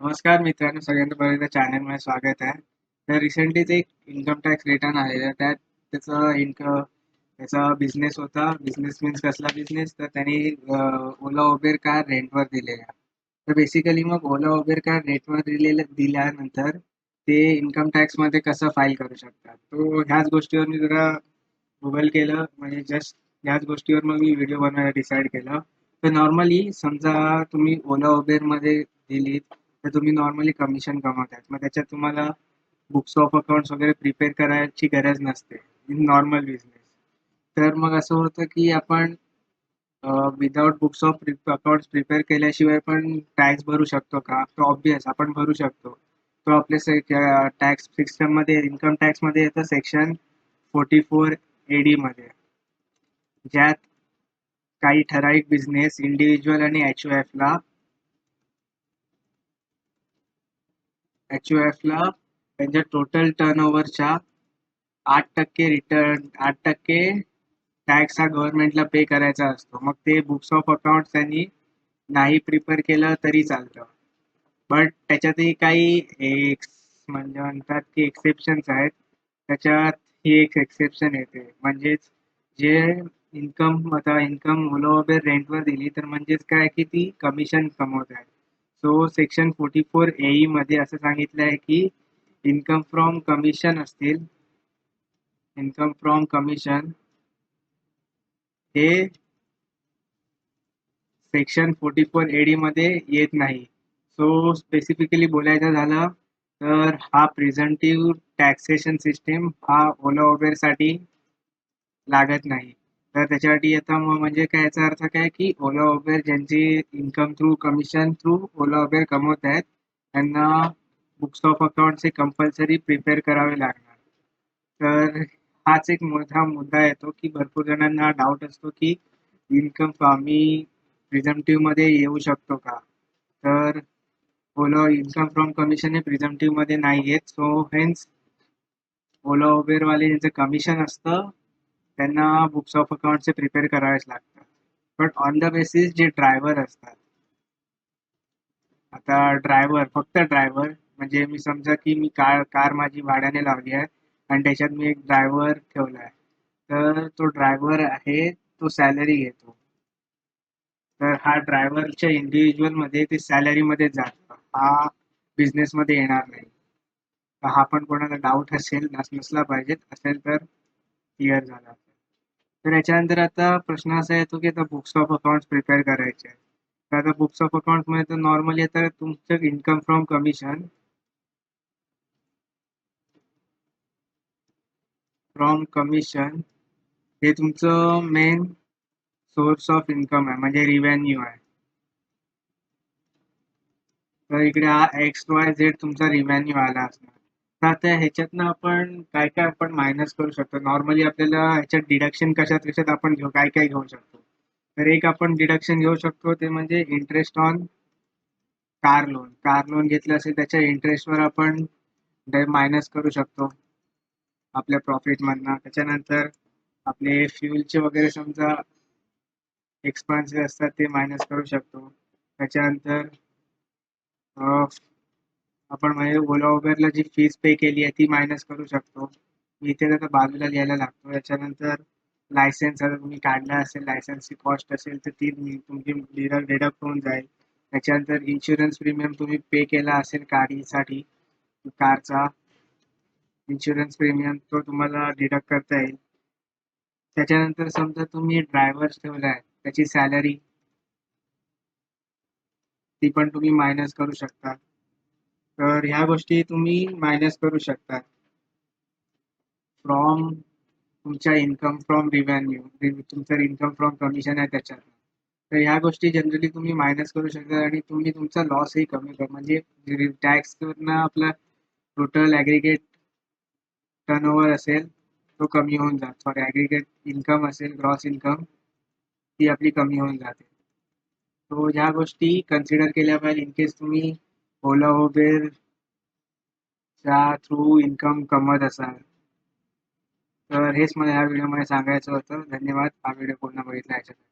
नमस्कार मित्रांनो, सगळ्यांचं पहिल्यांदा चॅनलमध्ये स्वागत आहे. तर रिसेंटलीच एक इन्कम टॅक्स रिटर्न आलेला. त्यात त्याचा बिझनेस होता. बिझनेस मीन्स कसला बिझनेस? तर त्यांनी ओला उबेर कार रेंटवर दिलेल्या. तर बेसिकली मग ओला उबेर कार रेंटवर दिल्यानंतर ते इन्कम टॅक्समध्ये कसं फाईल करू शकतात. तो ह्याच गोष्टीवर मी जरा गुगल केलं, म्हणजे जस्ट ह्याच गोष्टीवर मग मी व्हिडिओ बनवायला डिसाईड केलं. तर नॉर्मली समजा तुम्ही ओला उबेरमध्ये दिलीत, तर तुम्ही नॉर्मली कमिशन कमवताय. मग त्याच्यात तुम्हाला बुक्स ऑफ अकाउंट्स वगैरे प्रिपेअर करायची गरज नसते इन नॉर्मल बिझनेस. तर मग असं होतं की आपण without books of accounts prepare केल्याशिवाय पण टॅक्स भरू शकतो का? तर ऑब्वियस आपण भरू शकतो. तो आपल्या टॅक्स सिस्टममध्ये इन्कम टॅक्समध्ये येतं सेक्शन 44 AD मध्ये, ज्यात काही ठराविक बिझनेस इंडिव्हिज्युअल आणि एच-यू-एफला त्यांच्या टोटल टर्नओव्हरच्या 8% टॅक्स हा गव्हर्नमेंटला पे करायचा असतो. मग ते बुक्स ऑफ अकाउंट्स त्यांनी नाही प्रिपेअर केलं तरी चालतं. बट त्याच्यातही काही म्हणजे म्हणतात की एक्सेप्शन्स आहेत. त्याच्यात ही एक एक्सेप्शन येते. म्हणजेच जे आता इन्कम ओला उबेर रेंटवर दिली, तर म्हणजेच काय की ती कमिशन कमवत आहे. सो सेक्शन 44 AE मध्ये असं सांगितलं आहे की इन्कम फ्रॉम कमिशन असतील, इन्कम फ्रॉम कमिशन हे सेक्शन 44 AD मध्ये येत नाही. सो स्पेसिफिकली बोलायचं झालं तर हा प्रिझेंटिव्ह टॅक्सेशन सिस्टीम हा ओला उबेरसाठी लागत नाही. तर त्याच्यासाठी आता मग म्हणजे काय, याचा अर्थ काय की ओला उबेर ज्यांची इन्कम थ्रू कमिशन थ्रू ओला उबेर कमवत आहेत, त्यांना बुक्स ऑफ अकाउंट्स हे कंपल्सरी प्रिपेअर करावे लागणार. तर हाच एक मोठा मुद्दा येतो की भरपूर जणांना डाऊट असतो की इन्कम आम्ही प्रिझम्पटिव्ह मध्ये येऊ शकतो का? तर ओला इन्कम फ्रॉम कमिशन हे प्रिझम्पटिव्ह मध्ये नाही येत. सो हेन्स ओला उबेरवाले ज्यांचं कमिशन असतं, त्यांना बुक्स ऑफ अकाउंटचे प्रिपेअर करावेच लागतात. बट ऑन द बेसिस जे ड्रायव्हर असतात, आता फक्त ड्रायव्हर म्हणजे मी समजा की मी कार माझी भाड्याने लावली आहे आणि त्याच्यात मी एक ड्रायव्हर ठेवला आहे. तर तो ड्रायव्हर आहे, तो सॅलरी घेतो. तर हा ड्रायव्हरच्या इंडिव्हिज्युअलमध्ये ते सॅलरीमध्ये जातं. हा बिझनेसमध्ये येणार नाही. तर हा पण कोणाला डाऊट नसला पाहिजे. असेल तर क्लिअर झाला. तर याच्यानंतर आता प्रश्न असा येतो की आता बुक्स ऑफ अकाउंट्स प्रिपेअर करायचे आहेत. तर आता बुक्स ऑफ अकाउंटमध्ये तर नॉर्मली आता तुमचं इन्कम फ्रॉम कमिशन हे तुमचं मेन सोर्स ऑफ इन्कम आहे, म्हणजे रिव्हेन्यू आहे. तर इकडे हा XYZ तुमचा रिव्हेन्यू आला असणार. तर आता ह्याच्यातनं आपण काय काय आपण मायनस करू शकतो. नॉर्मली आपल्याला ह्याच्यात डिडक्शन कशात कशात आपण काय काय घेऊ शकतो. तर एक आपण डिडक्शन घेऊ शकतो, ते म्हणजे interest on car loan. Car loan घेतलं असेल त्याच्या इंटरेस्टवर आपण मायनस करू शकतो आपल्या प्रॉफिटमधनं. त्याच्यानंतर आपले फ्युलचे वगैरे समजा एक्सपेन्सेस असतात ते मायनस करू शकतो. त्याच्यानंतर आपण म्हणजे ओला उबेरला जी फीस पे केली आहे ती मायनस करू शकतो. इथे आता बाजूला लिहायला लागतो. त्याच्यानंतर लायसन्स आता तुम्ही काढला असेल, लायसन्सची कॉस्ट असेल तर ती तुमची डिडक्ट होऊन जाईल. त्याच्यानंतर इन्शुरन्स प्रीमियम तुम्ही पे केला असेल गाडीसाठी, कारचा इन्शुरन्स प्रीमियम तो तुम्हाला डिडक्ट करता येईल. त्याच्यानंतर समजा तुम्ही ड्रायव्हर्स ठेवला आहे, त्याची सॅलरी ती पण तुम्ही मायनस करू शकता. तर ह्या गोष्टी तुम्ही मायनस करू शकता फ्रॉम तुमच्या इन्कम फ्रॉम रिव्हेन्यू. तुमचं इन्कम फ्रॉम कमिशन आहे त्याच्यात. तर ह्या गोष्टी जनरली तुम्ही मायनस करू शकता आणि तुम्ही तुमचा लॉसही कमी करा. म्हणजे टॅक्सवरनं आपला टोटल ॲग्रिगेट टर्नओव्हर असेल तो कमी होऊन जातो. सॉरी, ॲग्रिगेट इन्कम असेल, ग्रॉस इन्कम, ती आपली कमी होऊन जाते. तो ह्या गोष्टी कन्सिडर केल्या पाहिजे इन केस तुम्ही ओला उबेरच्या थ्रू इन्कम कमवत असाल. तर हेच मला ह्या व्हिडिओमध्ये सांगायचं होतं. धन्यवाद हा व्हिडिओ पूर्ण बघितला याच्यासाठी.